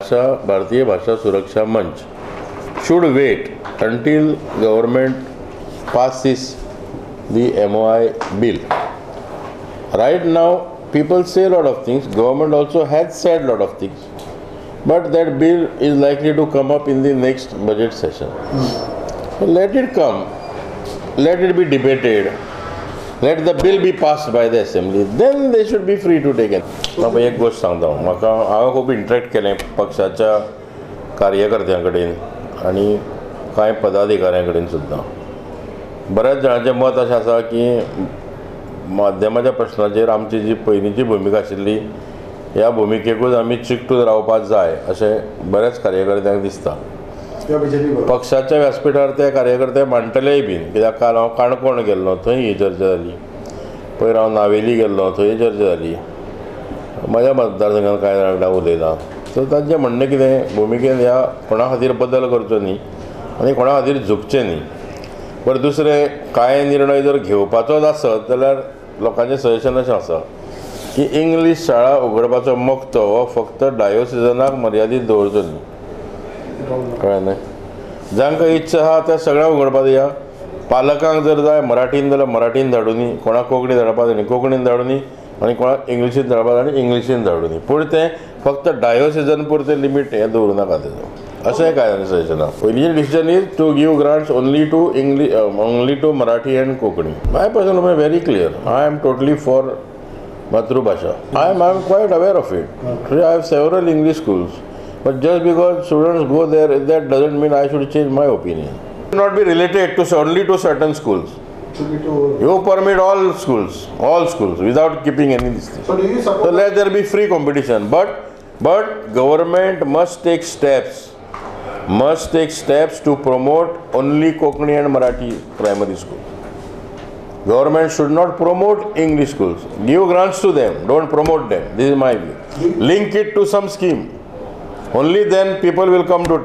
भारतीय भाषा सुरक्षा मंच should wait until government passes the MOI bill. Right now, people say a lot of things. Government also has said a lot of things. But that bill is likely to come up in the next budget session. So let it come. Let it be debated. Let the bill be passed by the assembly. Then they should be free to take it. हांव एक गोष्ट सांगता हांवें खूब interact केलें पक्षाच्या कार्यकर्त्यां कडेन आनी कांय पदाधिकाऱ्यां कडेन सुद्दां. बऱ्याच जाणांचें मत अशें आसा की माध्यमाच्या प्रश्नाचेर आमची जी पयलींची भुमिका आशिल्ली ह्या भुमिकेकूच आमी चिकटून रावपाक जाय अशें बऱ्याच कार्यकर्त्यांक दिसता. पक्षाच्या व्यासपीठार ते कार्यकर्ते मांडटलेय बीन, कित्याक काल हांव काणकोण गेल्लो थंय ही चर्चा जाली, पयर हांव नावेली गेल्लो थंय चर्चा जाली, म्हज्या मतदारसंघांत कांय जाणां उलयलां. सो तांचें म्हणणें कितें, भुमिकेन ह्या कोणा खातीर बदल करचो न्ही आनी कोणा खातीर झुकचें न्ही. बरें, दुसरें कांय निर्णय जर घेवपाचोच आसत जाल्यार लोकांचें सजेशन अशें आसा की इंग्लीश शाळा उगडपाचो मोखतो हो फक्त डायोसिजनाक मर्यादीत दवरचो न्ही. कळ्ळें न्हय? जांकां इच्छा आहा त्या सगळ्या उगडपाक दिया. पालकांक जर जाय मराठीन जाल्यार मराठीन धाडुनी, कोणाक कोंकणी धाडपाक जाय कोंकणीन धाडुनी आनी कोणाक इंग्लिशीन धाडपाक जाय आनी इंग्लिशीन धाडुनी. पूण तें फक्त डायोसिजन पुरतें लिमीट हें दवरूं नाका तेजो, अशें कांय सजेशन आहा. पयलींचें decision is to give grants only to Marathi and Konkani. My personal opinion very clear. I am totally for मातृभाषा. I am quite aware of it. I have several English schools, but just because students go there, that doesn't mean I should change my opinion. It should not be related to only to certain schools. You permit all schools, without keeping any distance. So do you support? So let there be free competition, but government must take steps to promote only Konkani and Marathi primary schools. Government should not promote English schools. Give grants to them, don't promote them. This is my view. Link it to some scheme. Only then people will come to